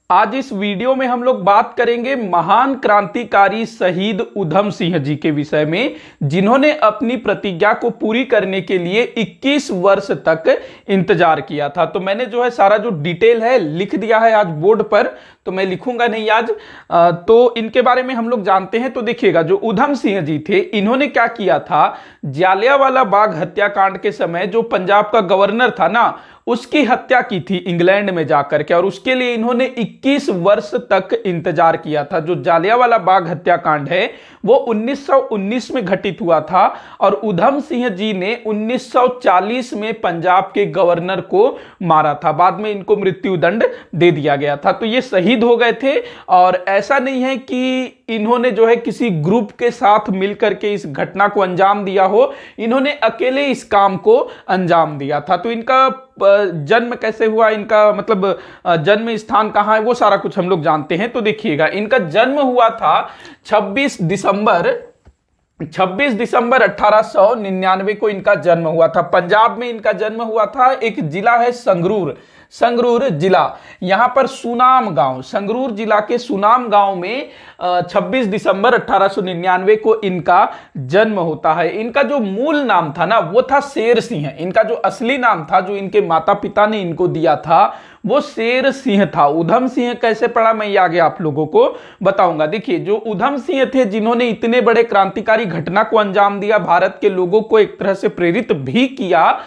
आज इस वीडियो में हम लोग बात करेंगे महान क्रांतिकारी शहीद उधम सिंह जी के विषय में, जिन्होंने अपनी प्रतिज्ञा को पूरी करने के लिए 21 वर्ष तक इंतजार किया था। तो मैंने जो है सारा जो डिटेल है लिख दिया है आज बोर्ड पर, तो मैं लिखूंगा नहीं आज। तो इनके बारे में हम लोग जानते हैं। तो देखिएगा, जो उधम सिंह जी थे, इन्होंने क्या किया था, जालियांवाला बाग हत्याकांड के समय जो पंजाब का गवर्नर था ना, उसकी हत्या की थी इंग्लैंड में जाकर के, और उसके लिए इन्होंने 21 वर्ष तक इंतजार किया था। जो जालियांवाला बाग हत्याकांड है वो 1919 में घटित हुआ था, और उधम सिंह जी ने 1940 में पंजाब के गवर्नर को मारा था। बाद में इनको मृत्यु दंड दे दिया गया था। तो ये शहीद हो गए थे, और ऐसा नहीं है कि इन्होंने जो है किसी ग्रुप के साथ मिलकर के इस घटना को अंजाम दिया हो, इन्होंने अकेले इस काम को अंजाम दिया था। तो इनका जन्म कैसे हुआ, इनका मतलब जन्म स्थान कहां है, वो सारा कुछ हम लोग जानते हैं। तो देखिएगा, इनका जन्म हुआ था 26 दिसंबर 1899 को इनका जन्म हुआ था। पंजाब में इनका जन्म हुआ था। एक जिला है संगरूर जिला, यहां पर सुनाम गांव, संगरूर जिला के सुनाम गांव में 26 दिसंबर 1899 को इनका जन्म होता है। इनका जो मूल नाम था ना, वो था शेर सिंह। इनका जो असली नाम था, जो इनके माता पिता ने इनको दिया था, वो शेर सिंह था। उधम सिंह कैसे पड़ा, मैं ये आगे आप लोगों को बताऊंगा। देखिए, जो उधम सिंह थे, जिन्होंने इतने बड़े क्रांतिकारी घटना को अंजाम दिया, भारत के लोगों को एक तरह से प्रेरित भी किया,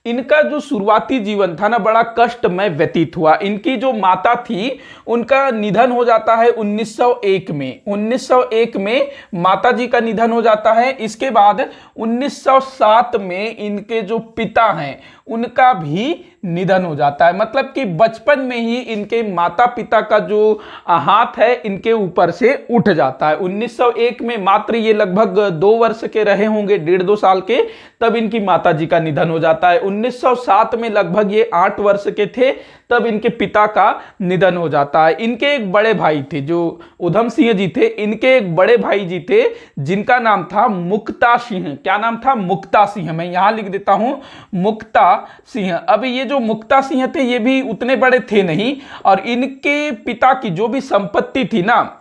इनका जो शुरुआती जीवन था ना, बड़ा कष्टमय व्यतीत हुआ। इनकी जो माता थी, उनका निधन हो जाता है 1901 में माता जी का निधन हो जाता है। इसके बाद 1907 में इनके जो पिता हैं, उनका भी निधन हो जाता है। मतलब कि बचपन में ही इनके माता पिता का जो हाथ है, इनके ऊपर से उठ जाता है। 1901 में मात्र ये लगभग 2 वर्ष के रहे होंगे, 1.5-2 साल के, तब इनकी माता जी का निधन हो जाता है। 1907 में लगभग ये 8 वर्ष के थे, तब इनके पिता का निधन हो जाता है। इनके एक बड़े भाई थे, जो उधम सिंह जी थे, इनके एक बड़े भाई जी थे, जिनका नाम था मुक्ता सिंह। क्या नाम था? मुक्ता सिंह। मैं यहां लिख देता हूं, मुक्ता सिंह। अब ये जो मुक्ता सिंह थे, ये भी उतने बड़े थे नहीं, और इनके पिता की जो भी संपत्ति थी ना,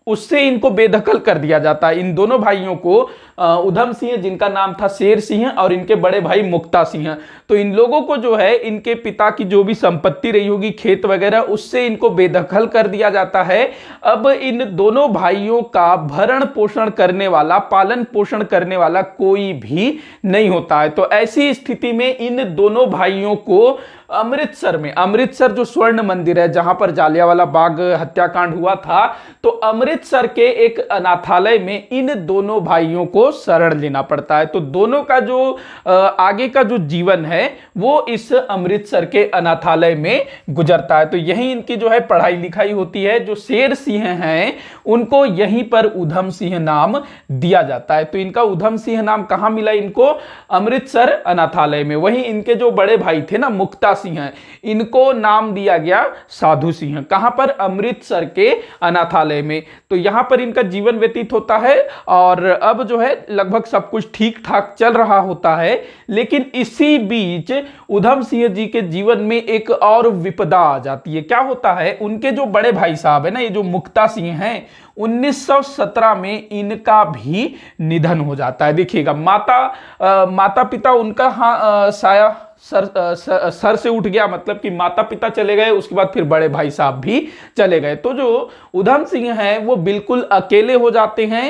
उससे इनको बेदखल कर दिया जाता है। इन दोनों भाइयों को, उधम सिंह जिनका नाम था शेर सिंह, और इनके बड़े भाई मुक्ता सिंह, तो इन लोगों को जो है इनके पिता की जो भी संपत्ति रही होगी, खेत वगैरह, उससे इनको बेदखल कर दिया जाता है। अब इन दोनों भाइयों का भरण पोषण करने वाला, पालन पोषण करने वाला कोई भी नहीं होता है। तो ऐसी स्थिति में इन दोनों भाइयों को अमृतसर जो स्वर्ण मंदिर है, जहां पर जालियांवाला बाग हत्याकांड हुआ था, तो अमृतसर के एक अनाथालय में इन दोनों भाइयों को शरण लेना पड़ता है। तो दोनों का जो आगे का जो जीवन है, वो इस अमृतसर के अनाथालय में गुजरता है। तो यहीं इनकी जो है पढ़ाई लिखाई होती है। जो शेर सिंह हैं, उनको यहीं पर उधम सिंह नाम दिया जाता है। तो इनका उधम सिंह नाम कहां मिला इनको? अमृतसर अनाथालय में। वहीं इनके जो बड़े भाई थे ना, मुक्ता सिंह, इनको नाम दिया गया साधु सिंह। कहां पर? अमृतसर के अनाथालय में। तो यहां पर इनका जीवन व्यतीत होता है, और अब जो है लगभग सब कुछ ठीक ठाक चल रहा होता है। लेकिन इसी बीच उधम सिंह जी के जीवन में एक और विपदा आ जाती है। क्या होता है? उनके जो बड़े भाई साहब है ना, ये जो मुक्ता सिंह हैं, 1917 में इनका भी निधन हो जाता है। देखिएगा, माता पिता उनका साया सर से उठ गया, मतलब कि माता पिता चले गए, उसके बाद फिर बड़े भाई साहब भी चले गए। तो जो उधम सिंह हैं, वो बिल्कुल अकेले हो जाते हैं,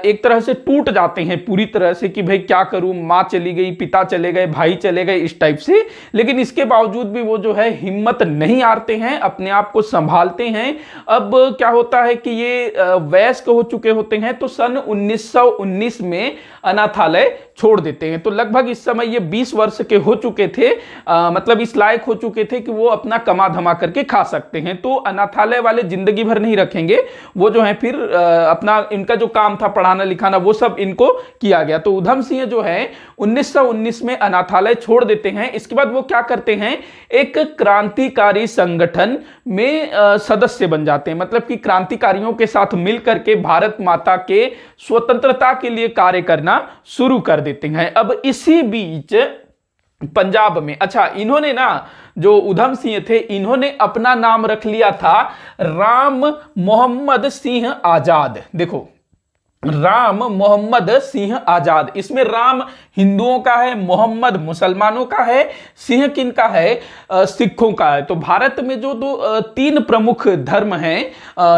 एक तरह से टूट जाते हैं पूरी तरह से, कि भाई क्या करूं, माँ चली गई, पिता चले गए, भाई चले गए, इस टाइप से। लेकिन इसके बावजूद भी वो जो है हिम्मत नहीं हारते हैं, अपने आप को संभालते हैं। अब क्या होता है कि ये वयस्क हो चुके होते हैं, तो सन 1919 में अनाथालय छोड़ देते हैं। तो लगभग इस समय ये 20 वर्ष के हो चुके थे, मतलब इस लायक हो चुके थे कि वो अपना कमा धमा करके खा सकते हैं। तो अनाथालय वाले जिंदगी भर नहीं रखेंगे, वो जो है फिर अपना, इनका जो काम था पढ़ाना लिखाना, वो सब इनको किया गया। तो उधम सिंह जो है 1919 में अनाथालय छोड़ देते हैं। इसके बाद वो क्या करते हैं, एक क्रांतिकारी संगठन में सदस्य बन जाते हैं। मतलब कि क्रांतिकारियों के साथ मिलकर के भारत माता के स्वतंत्रता के लिए कार्य करना शुरू कर देते हैं। अब इसी बीच पंजाब में। अच्छा, इन्होंने ना, जो उधम सिंह थे, इन्होंने अपना नाम रख लिया था राम मोहम्मद सिंह आजाद। देखो, राम मोहम्मद सिंह आजाद। इसमें राम हिंदुओं का है, मोहम्मद मुसलमानों का है, सिंह किन का है? सिखों का है। तो भारत में जो तीन प्रमुख धर्म हैं,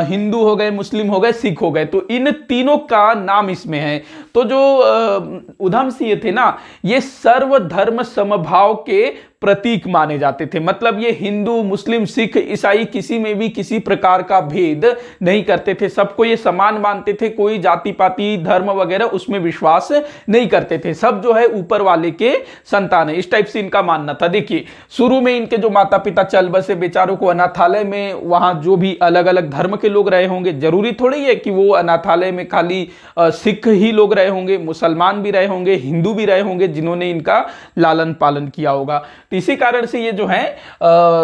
हिंदू हो गए, मुस्लिम हो गए, सिख हो गए, तो इन तीनों का नाम इसमें है। तो जो उधम सिंह थे ना, ये सर्वधर्म समभाव के प्रतीक माने जाते थे। मतलब ये हिंदू, मुस्लिम, सिख, ईसाई किसी में भी किसी प्रकार का भेद नहीं करते थे, सबको ये समान मानते थे, कोई जाति पाति धर्म वगैरह उसमें विश्वास नहीं करते थे, सब जो है ऊपर वाले के संतान है, इस टाइप से इनका मानना था। देखिए, शुरू में इनके जो माता पिता चल बसे, बेचारों को अनाथालय में, वहां जो भी अलग अलग धर्म के लोग रहे होंगे, जरूरी थोड़ी है कि वो अनाथालय में खाली सिख ही लोग रहे होंगे, मुसलमान भी रहे होंगे, हिंदू भी रहे होंगे जिन्होंने इनका लालन पालन किया होगा। तो इसी कारण से ये जो है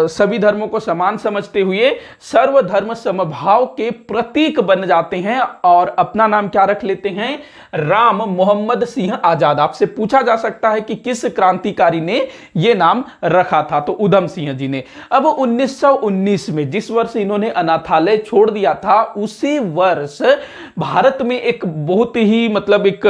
सभी धर्मों को समान समझते हुए सर्वधर्म समभाव के प्रतीक बन जाते हैं और अपना नाम क्या रख लेते हैं? राम मोहम्मद सिंह आजाद। आपसे पूछा जा सकता है कि किस क्रांतिकारी ने यह नाम रखा था? तो उधम सिंह जी ने। अब 1919 में, जिस वर्ष इन्होंने अनाथालय छोड़ दिया था, उसी वर्ष भारत में एक बहुत ही मतलब एक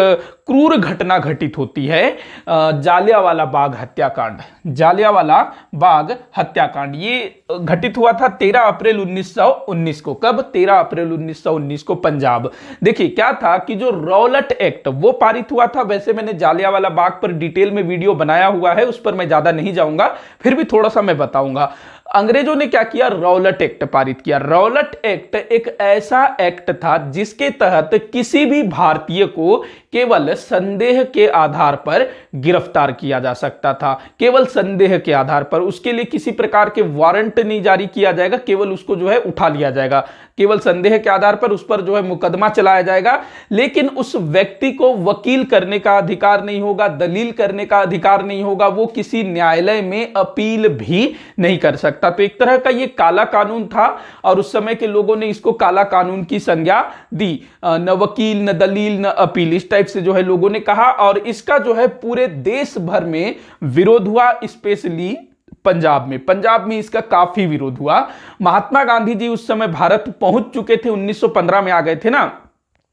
क्रूर घटना घटित होती है, जालियांवाला बाग हत्याकांड। जालियांवाला बाग हत्याकांड ये घटित हुआ था 13 अप्रैल 1919 को। कब? 13 अप्रैल 1919 को पंजाब। देखिए क्या था कि जो रौलट एक्ट वो पारित हुआ था। वैसे मैंने जालियांवाला बाग पर डिटेल में वीडियो बनाया हुआ है, उस पर मैं ज्यादा नहीं जाऊंगा, फिर भी थोड़ा सा मैं बताऊंगा। अंग्रेजों ने क्या किया? रौलट एक्ट पारित किया। रौलट एक्ट एक ऐसा एक्ट था जिसके तहत किसी भी भारतीय को केवल संदेह के आधार पर गिरफ्तार किया जा सकता था, केवल संदेह के आधार पर। उसके लिए किसी प्रकार के वारंट नहीं जारी किया जाएगा, केवल उसको जो है उठा लिया जाएगा, केवल संदेह के आधार पर उस पर जो है मुकदमा चलाया जाएगा। लेकिन उस व्यक्ति को वकील करने का अधिकार नहीं होगा, दलील करने का अधिकार नहीं होगा, वो किसी न्यायालय में अपील भी नहीं कर सकता। तो एक तरह का ये काला कानून था और उस समय के लोगों ने इसको काला कानून की संज्ञा दी। न वकील, न दलील, न अपील, इस टाइप से जो है लोगों ने कहा। और इसका जो है पूरे देश भर में विरोध हुआ, स्पेशली पंजाब में इसका काफी विरोध हुआ। महात्मा गांधी जी उस समय भारत पहुंच चुके थे, 1915 में आ गए थे ना,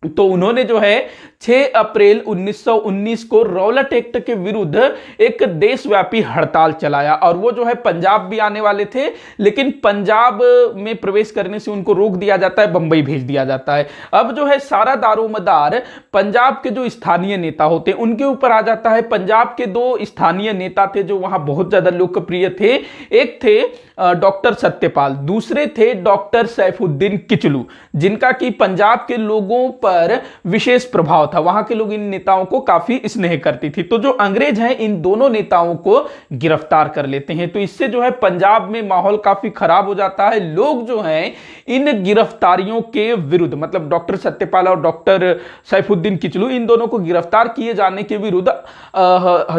तो उन्होंने जो है 6 अप्रैल 1919 को रौलट एक्ट के विरुद्ध एक देशव्यापी हड़ताल चलाया। और वो जो है पंजाब भी आने वाले थे, लेकिन पंजाब में प्रवेश करने से उनको रोक दिया जाता है, बंबई भेज दिया जाता है। अब जो है सारा दारोमदार पंजाब के जो स्थानीय नेता होते हैं उनके ऊपर आ जाता है। पंजाब के 2 स्थानीय नेता थे जो वहां बहुत ज्यादा लोकप्रिय थे। एक थे डॉक्टर सत्यपाल, दूसरे थे डॉक्टर सैफुद्दीन किचलू, जिनका कि पंजाब के लोगों पर विशेष प्रभाव था। वहां के लोग इन नेताओं को काफी स्नेह करती थी। तो जो अंग्रेज हैं इन दोनों नेताओं को गिरफ्तार कर लेते हैं। तो इससे जो है पंजाब में माहौल काफी खराब हो जाता है। लोग जो हैं इन गिरफ्तारियों के विरुद्ध, मतलब डॉक्टर सत्यपाल और डॉक्टर सैफुद्दीन किचलू, इन दोनों को गिरफ्तार किए जाने के विरुद्ध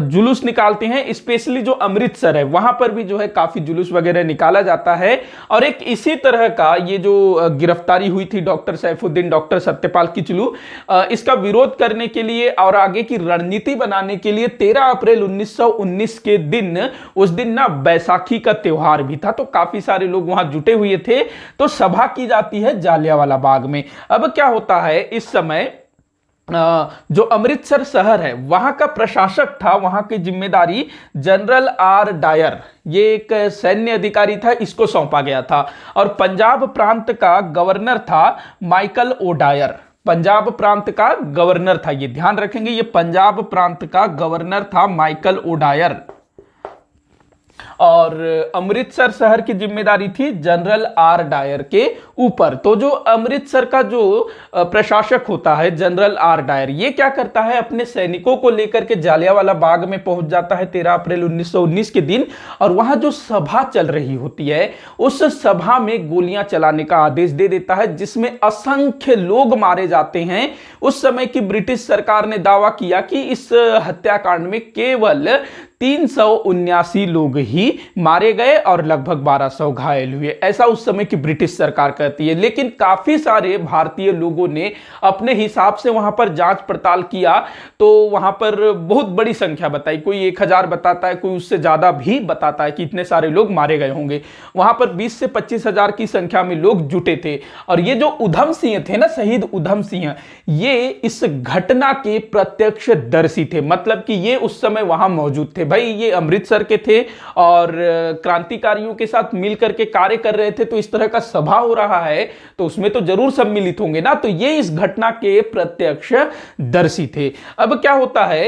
जुलूस निकालते हैं। स्पेशली जो अमृतसर है वहां पर भी जो है काफी जुलूस वगैरह निकाला जाता है। और एक इसी तरह का ये जो गिरफ्तारी हुई थी डॉक्टर सैफुद्दीन, डॉक्टर सत्यपाल किचलू, इसका विरोध करने के लिए और आगे की रणनीति बनाने के लिए 13 अप्रैल 1919 के दिन, उस दिन ना बैसाखी का त्योहार भी था, तो काफी सारे लोग वहां जुटे हुए थे। तो सभा की जाती है जालियांवाला बाग में। अब क्या होता है, इस समय जो अमृतसर शहर है वहां का प्रशासक था, वहां की जिम्मेदारी जनरल आर डायर, ये एक सैन्य अधिकारी था, इसको सौंपा गया था। और पंजाब प्रांत का गवर्नर था माइकल ओ डायर। पंजाब प्रांत का गवर्नर था, ये ध्यान रखेंगे, ये पंजाब प्रांत का गवर्नर था माइकल ओ डायर। और अमृतसर शहर की जिम्मेदारी थी जनरल आर डायर के ऊपर। तो जो अमृतसर का जो प्रशासक होता है जनरल आर डायर, ये क्या करता है, अपने सैनिकों को लेकर के जालियांवाला बाग में पहुंच जाता है 13 अप्रैल 1919 के दिन। और वहां जो सभा चल रही होती है उस सभा में गोलियां चलाने का आदेश दे देता है, जिसमें असंख्य लोग मारे जाते हैं। उस समय की ब्रिटिश सरकार ने दावा किया कि इस हत्याकांड में केवल 379 लोग ही मारे गए और लगभग 1200 घायल हुए, ऐसा उस समय की ब्रिटिश सरकार कहती है। लेकिन काफी सारे भारतीय लोगों ने अपने हिसाब से वहां पर जांच पड़ताल किया तो वहां पर बहुत बड़ी संख्या बताई, कोई 1000 बताता है, कोई उससे ज्यादा भी बताता है कि इतने सारे लोग मारे गए होंगे। वहां पर 20 से 25 हजार की संख्या में लोग जुटे थे। और ये जो उधम सिंह थे ना, शहीद उधम सिंह, ये इस घटना के प्रत्यक्षदर्शी थे, मतलब कि ये उस समय वहां मौजूद थे। भाई ये अमृतसर के थे और क्रांतिकारियों के साथ मिलकर के कार्य कर रहे थे, तो इस तरह का सभा हो रहा है तो उसमें तो जरूर सम्मिलित होंगे ना, तो ये इस घटना के प्रत्यक्षदर्शी थे। अब क्या होता है,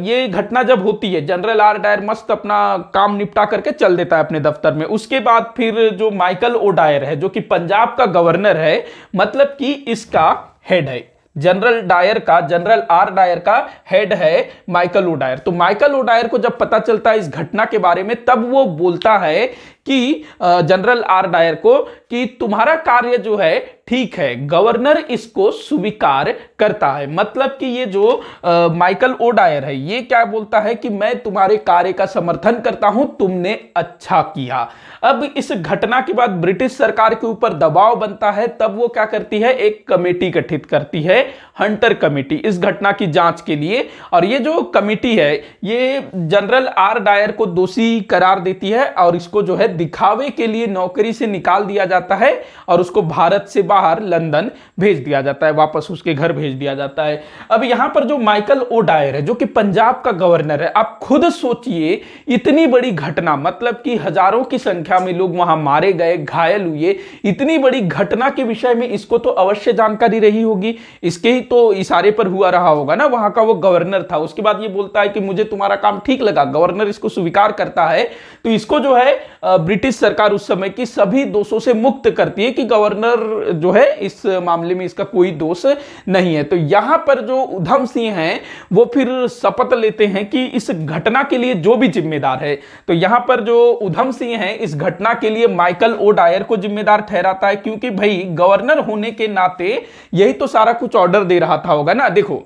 ये घटना जब होती है, जनरल आर डायर मस्त अपना काम निपटा करके चल देता है अपने दफ्तर में। उसके बाद फिर जो माइकल ओडायर है, जो कि पंजाब का गवर्नर है, मतलब कि इसका हेड है, जनरल आर डायर का हेड है माइकल ओडायर। तो माइकल ओडायर को जब पता चलता है इस घटना के बारे में, तब वो बोलता है कि जनरल आर डायर को कि तुम्हारा कार्य जो है ठीक है, गवर्नर इसको स्वीकार करता है। मतलब कि ये जो माइकल ओडायर है, ये क्या बोलता है कि मैं तुम्हारे कार्य का समर्थन करता हूं, तुमने अच्छा किया। अब इस घटना के बाद ब्रिटिश सरकार के ऊपर दबाव बनता है, तब वो क्या करती है, एक कमेटी गठित करती है, हंटर कमेटी, इस घटना की जांच के लिए। और ये जो कमेटी है, ये जनरल आर डायर को दोषी करार देती है और इसको जो है दिखावे के लिए नौकरी से निकाल दिया जाता है और उसको भारत से बाहर लंदन भेज दिया जाता है, वापस उसके घर भेज दिया जाता है। अब यहां पर जो माइकल ओडायर है, जो कि पंजाब का गवर्नर है, आप खुद सोचिए, इतनी बड़ी घटना, मतलब कि हजारों की संख्या में लोग वहां मारे गए, घायल हुए, इतनी बड़ी घटना के विषय में इसको तो अवश्य जानकारी रही होगी, इसके ही तो इशारे पर हुआ रहा होगा ना, वहां का वो गवर्नर था। उसके बाद ये बोलता है कि मुझे तुम्हारा काम ठीक लगा, गवर्नर इसको स्वीकार करता है, तो इसको जो है ब्रिटिश सरकार उस समय की सभी दोषों से मुक्त करती है कि गवर्नर जो है इस मामले में इसका कोई दोष नहीं है। तो यहां पर जो उधम सिंह हैं, वो फिर शपथ लेते हैं कि इस घटना के लिए जो भी जिम्मेदार है, तो यहां पर जो उधम सिंह हैं, इस घटना के लिए माइकल ओडायर को जिम्मेदार ठहराता है, क्योंकि भाई गवर्नर होने के नाते यही तो सारा कुछ ऑर्डर दे रहा था होगा ना। देखो,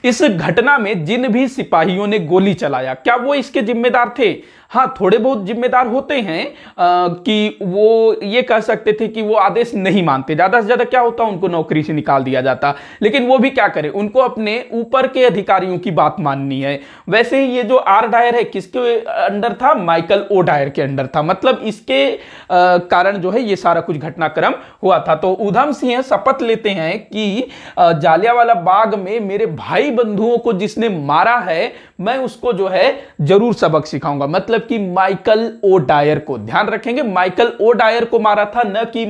इस घटना में जिन भी सिपाहियों ने गोली चलाया, क्या वो इसके जिम्मेदार थे? हाँ, थोड़े बहुत जिम्मेदार होते हैं कि वो ये कह सकते थे कि वो आदेश नहीं मानते, ज्यादा से ज्यादा क्या होता, उनको नौकरी से निकाल दिया जाता। लेकिन वो भी क्या करे, उनको अपने ऊपर के अधिकारियों की बात माननी है। वैसे ही ये जो आर डायर है, किसके अंडर था, माइकल ओडायर के अंडर था, मतलब इसके कारण जो है ये सारा कुछ घटनाक्रम हुआ था। तो उधम सिंह शपथ लेते हैं कि जालियांवाला बाग में मेरे भाई बंधुओं को जिसने मारा है, मैं उसको जो है जरूर सबक सिखाऊंगा। मतलब कि माइकल ओडायर को, ध्यान रखेंगे, माइकल ओडायर को मारा था, न कि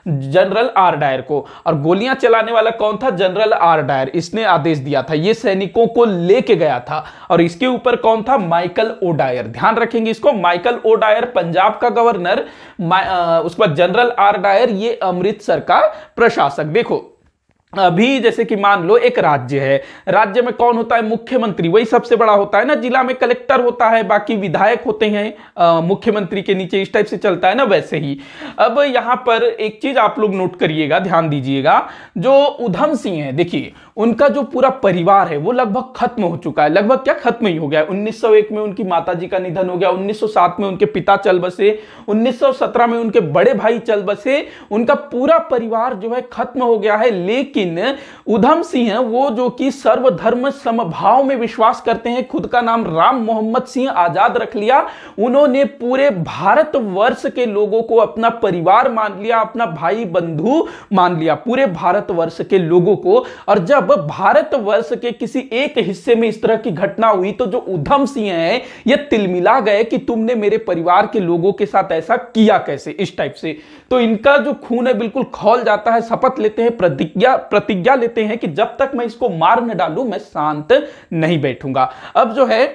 जनरल आर डायर को। और गोलियां चलाने वाला कौन था, जनरल आर डायर, इसने आदेश दिया था, ये सैनिकों को लेके गया था। और इसके ऊपर कौन था, माइकल ओडायर, ध्यान रखेंगे इसको, माइकल ओडायर पंजाब का गवर्नर, उसके बाद जनरल आर डायर ये अमृतसर का प्रशासक। देखो, अभी जैसे कि मान लो एक राज्य है, राज्य में कौन होता है, मुख्यमंत्री, वही सबसे बड़ा होता है ना। जिला में कलेक्टर होता है, बाकी विधायक होते हैं मुख्यमंत्री के नीचे, इस टाइप से चलता है ना, वैसे ही। अब यहां पर एक चीज आप लोग नोट करिएगा, ध्यान दीजिएगा, जो उधम सिंह है, देखिए उनका जो पूरा परिवार है वो लगभग खत्म हो चुका है, लगभग क्या, खत्म ही हो गया है। 1901 में उनकी माताजी का निधन हो गया, 1907 में उनके पिता चल बसे, 1917 में उनके बड़े भाई चल बसे, उनका पूरा परिवार जो है खत्म हो गया है। लेकिन उधम सिंह वो जो कि सर्वधर्म समभाव में विश्वास करते हैं, खुद का नाम राम मोहम्मद सिंह आजाद रख लिया, उन्होंने पूरे भारतवर्ष के लोगों को अपना परिवार मान लिया, अपना भाई बंधु मान लिया, पूरे भारतवर्ष के लोगों को। और जब भारतवर्ष के किसी एक हिस्से में इस तरह की घटना हुई, तो जो उधम सिंह है ये तिलमिला गए कि तुमने मेरे परिवार के लोगों के साथ ऐसा किया कैसे, इस टाइप से। तो इनका जो खून है बिल्कुल खौल जाता है, शपथ लेते हैं, प्रतिज्ञा लेते हैं कि जब तक मैं इसको मार न डालूं मैं शांत नहीं बैठूंगा। अब जो है,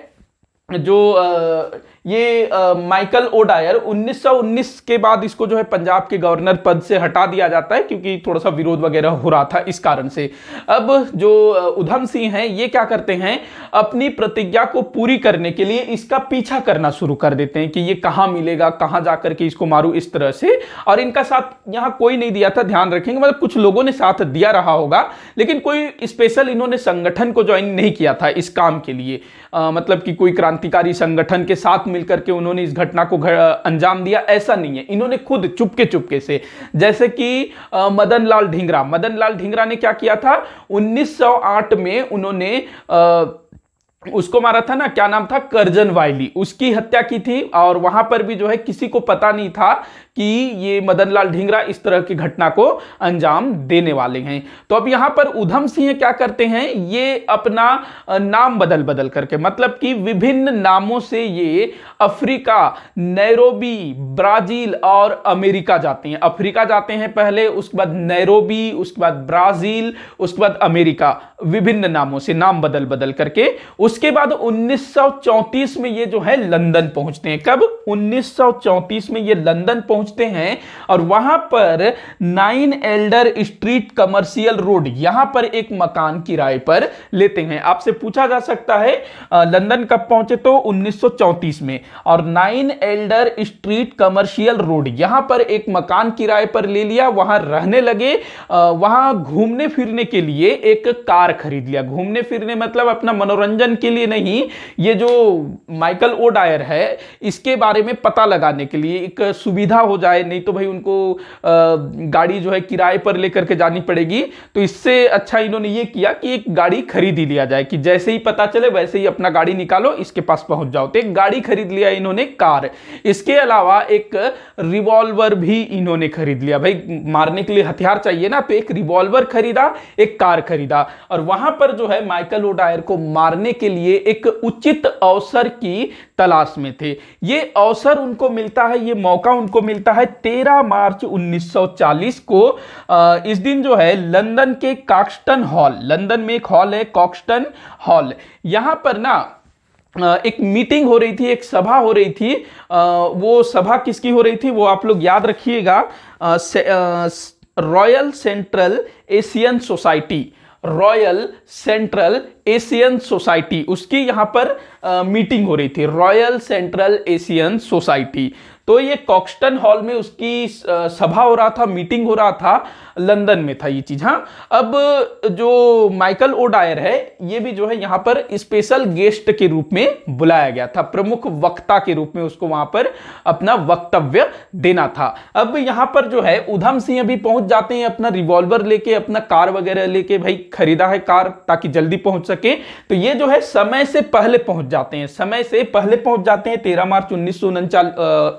जो ये माइकल ओडायर 1919 के बाद इसको जो है पंजाब के गवर्नर पद से हटा दिया जाता है, क्योंकि थोड़ा सा विरोध वगैरह हो रहा था इस कारण से। अब जो उधम सिंह हैं ये क्या करते हैं, अपनी प्रतिज्ञा को पूरी करने के लिए इसका पीछा करना शुरू कर देते हैं कि ये कहां मिलेगा, कहां जाकर के इसको मारूं, इस तरह से। और इनका साथ यहां कोई नहीं दिया था, ध्यान रखेंगे, मतलब कुछ लोगों ने साथ दिया रहा होगा, लेकिन कोई स्पेशल इन्होंने संगठन को ज्वाइन नहीं किया था इस काम के लिए। मतलब कि कोई क्रांतिकारी संगठन के साथ मिलकर के उन्होंने इस घटना को अंजाम दिया, ऐसा नहीं है। इन्होंने खुद चुपके चुपके से, जैसे कि मदन लाल ढींगरा ने क्या किया था, 1908 में उन्होंने उसको मारा था ना, क्या नाम था, करजन वायली, उसकी हत्या की थी। और वहां पर भी जो है किसी को पता नहीं था कि ये मदन लाल ढींगरा इस तरह की घटना को अंजाम देने वाले हैं। तो अब यहां पर उधम सिंह क्या करते हैं, ये अपना नाम बदल बदल करके, मतलब कि विभिन्न नामों से ये अफ्रीका, नैरोबी, ब्राजील और अमेरिका जाते हैं। अफ्रीका जाते हैं पहले, उसके बाद नैरोबी, उसके बाद ब्राजील, उसके बाद अमेरिका, विभिन्न नामों से नाम बदल बदल करके। उसके बाद 1934 में ये जो है लंदन पहुंचते हैं। कब? 1934 में ये लंदन पहुंचते हैं और वहां पर 9 एल्डर स्ट्रीट कमर्शियल रोड, यहां पर एक मकान किराए पर लेते हैं। आपसे पूछा जा सकता है लंदन कब पहुंचे, तो 1934 में। और 9 एल्डर स्ट्रीट कमर्शियल रोड, यहां पर एक मकान किराए पर ले लिया, वहां रहने लगे। वहां घूमने फिरने के लिए एक कार खरीद लिया। घूमने फिरने मतलब अपना मनोरंजन के लिए नहीं, ये जो माइकल ओडायर है इसके बारे में पता लगाने के लिए, एक सुविधा हो जाए, नहीं तो भाई उनको गाड़ी जो है किराए पर लेकर के जानी पड़ेगी। तो इससे अच्छा इन्होंने ये किया कि एक गाड़ी खरीद ही लिया जाए, कि जैसे ही पता चले वैसे ही अपना गाड़ी निकालो, इसके पास पहुंच जाओ। तो एक गाड़ी खरीद लिया इन्होंने, कार। इसके अलावा एक रिवॉल्वर भी इन्होंने खरीद लिया। भाई मारने के लिए हथियार चाहिए ना, तो एक रिवॉल्वर खरीदा, एक कार खरीदा। और वहां पर जो है माइकल ओडायर को मारने के लिए एक उचित अवसर की तलाश में थे। ये अवसर उनको मिलता है, ये मौका उनको मिलता है 13 मार्च 1940 को। इस दिन जो है लंदन के कॉक्सटन हॉल, लंदन में एक हॉल है कॉक्सटन हॉल, यहां पर ना एक मीटिंग हो रही थी, एक सभा हो रही थी। वो सभा किसकी हो रही थी वो आप लोग याद रखिएगा, royal central Asian society, royal central Asian society, उसकी यहां पर मीटिंग हो रही थी, रॉयल सेंट्रल एशियन सोसाइटी। तो ये कॉक्सटन हॉल में उसकी सभा हो रहा था, मीटिंग हो रहा था, लंदन में था ये चीज। हाँ, अब जो माइकल ओडायर है ये भी जो है यहां पर स्पेशल गेस्ट के रूप में बुलाया गया था, प्रमुख वक्ता के रूप में उसको वहां पर अपना वक्तव्य देना था। अब यहां पर जो है उधम सिंह भी पहुंच जाते हैं अपना रिवॉल्वर लेके, अपना कार वगैरह लेके, भाई खरीदा है कार ताकि जल्दी पहुंच सके। तो ये जो है समय से पहले पहुंच जाते हैं, समय से पहले पहुंच जाते हैं 13 मार्च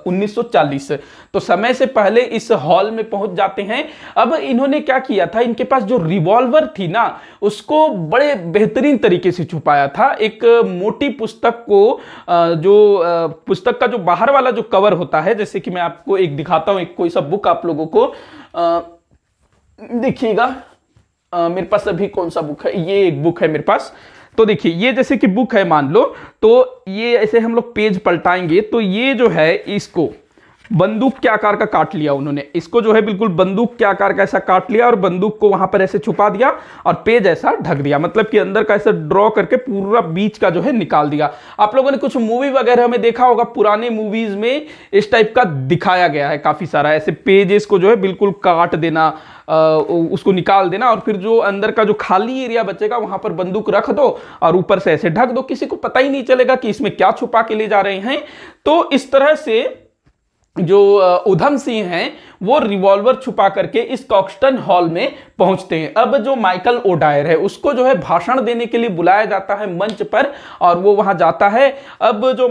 1940। तो समय से पहले इस हॉल में पहुंच जाते हैं। अब इन्होंने क्या किया था, इनके पास जो रिवॉल्वर थी ना उसको बड़े बेहतरीन तरीके से छुपाया था। एक मोटी पुस्तक को, जो पुस्तक का जो बाहर वाला जो कवर होता है, जैसे कि मैं आपको एक दिखाता हूं, एक कोई सा बुक आप लोगों को देखिएगा। मेरे पास अभी कौन सा बुक है, ये एक बुक है मेरे पास। तो देखिए ये जैसे कि बुक है मान लो, तो ये ऐसे हम लोग पेज पलटाएंगे तो ये जो है इसको बंदूक के आकार का काट लिया उन्होंने, इसको जो है बिल्कुल बंदूक के आकार का ऐसा काट लिया और बंदूक को वहां पर ऐसे छुपा दिया और पेज ऐसा ढक दिया, मतलब कि अंदर का ऐसा ड्रॉ करके पूरा बीच का जो है निकाल दिया। आप लोगों ने कुछ मूवी वगैरह में देखा होगा, पुराने मूवीज में इस टाइप का दिखाया गया है काफी सारा, ऐसे पेजेस को जो है बिल्कुल काट देना, उसको निकाल देना और फिर जो अंदर का जो खाली एरिया बचेगा वहां पर बंदूक रख दो और ऊपर से ऐसे ढक दो, किसी को पता ही नहीं चलेगा कि इसमें क्या छुपा के ले जा रहे हैं। तो इस तरह से जो उधम सिंह हैं वो रिवॉल्वर छुपा करके इस कॉक्सटन हॉल में पहुंचते हैं। अब जो माइकल ओडायर है उसको जो है भाषण देने के लिए बुलाया जाता है मंच पर और वो वहां जाता है। अब जो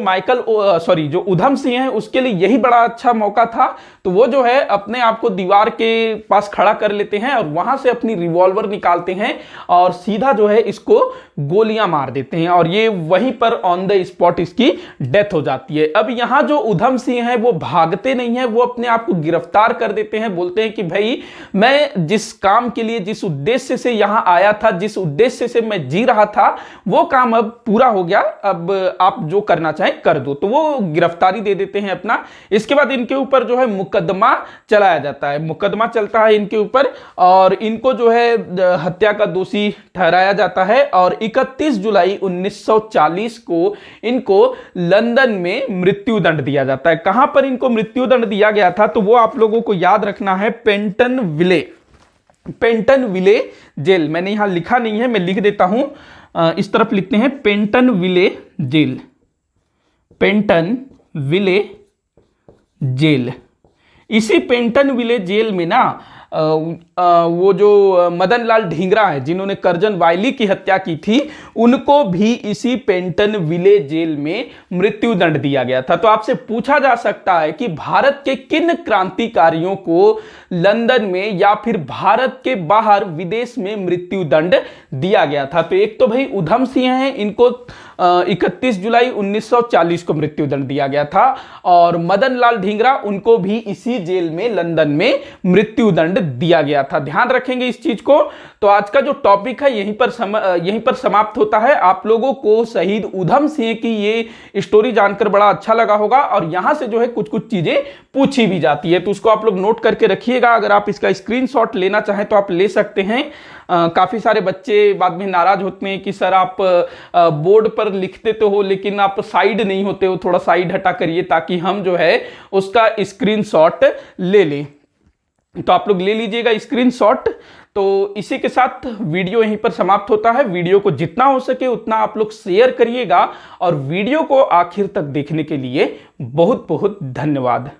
जो उधम सिंह है उसके लिए यही बड़ा अच्छा मौका था, तो वो जो है अपने आप को दीवार के पास खड़ा कर लेते हैं और वहां से अपनी रिवॉल्वर निकालते हैं और सीधा जो है इसको गोलियां मार देते हैं और ये वहीं पर ऑन द स्पॉट इसकी डेथ हो जाती है। अब यहां जो उधम सिंह है वो भाग भागते नहीं है, वो अपने आप को गिरफ्तार कर देते हैं। बोलते हैं कि भाई मैं जिस काम के लिए, जिस उद्देश्य से यहां आया था, जिस उद्देश्य से मैं जी रहा था, वो काम अब पूरा हो गया, अब आप जो करना चाहें कर दो। तो वो गिरफ्तारी दे देते हैं अपना। इसके बाद इनके ऊपर जो है मुकदमा चलाया जाता है, मुकदमा चलता है इनके ऊपर और इनको जो है हत्या का दोषी ठहराया जाता है। और 31 जुलाई 1940 को इनको लंदन में मृत्यु दंड दिया जाता है। कहां पर इनको मृत्यु दंड दिया गया था, तो वो आप लोगों को याद रखना है, पेंटन विले जेल। मैंने यहां लिखा नहीं है, मैं लिख देता हूं, इस तरफ लिखते हैं पेंटन विले जेल, पेंटन विले जेल। इसी पेंटन विले जेल में ना वो जो मदन लाल ढींगरा है, जिन्होंने कर्जन वायली की हत्या की थी, उनको भी इसी पेंटन विले जेल में मृत्यु दंड दिया गया था। तो आपसे पूछा जा सकता है कि भारत के किन क्रांतिकारियों को लंदन में या फिर भारत के बाहर विदेश में मृत्यु दंड दिया गया था। तो एक तो भाई उधम सिंह हैं, इनको 31 जुलाई 1940 को मृत्यु दंड दिया गया था। और मदन लाल ढींगरा, उनको भी इसी जेल में लंदन में मृत्यु दंड दिया गया था। ध्यान रखेंगे इस चीज को। तो आज का जो टॉपिक है यहीं पर समाप्त होता है। आप लोगों को शहीद उधम सिंह की ये स्टोरी जानकर बड़ा अच्छा लगा होगा और यहां से जो है कुछ कुछ चीजें पूछी भी जाती है, तो उसको आप लोग नोट करके रखिएगा। अगर आप इसका स्क्रीनशॉट लेना चाहें तो आप ले सकते हैं। काफी सारे बच्चे बाद में नाराज होते हैं कि सर आप बोर्ड पर लिखते तो हो लेकिन आप साइड नहीं होते हो, थोड़ा साइड हटा करिए ताकि हम जो है उसका स्क्रीनशॉट ले लें। तो आप लोग ले लीजिएगा स्क्रीनशॉट। तो इसी के साथ वीडियो यहीं पर समाप्त होता है। वीडियो को जितना हो सके उतना आप लोग शेयर करिएगा और वीडियो को आखिर तक देखने के लिए बहुत बहुत धन्यवाद।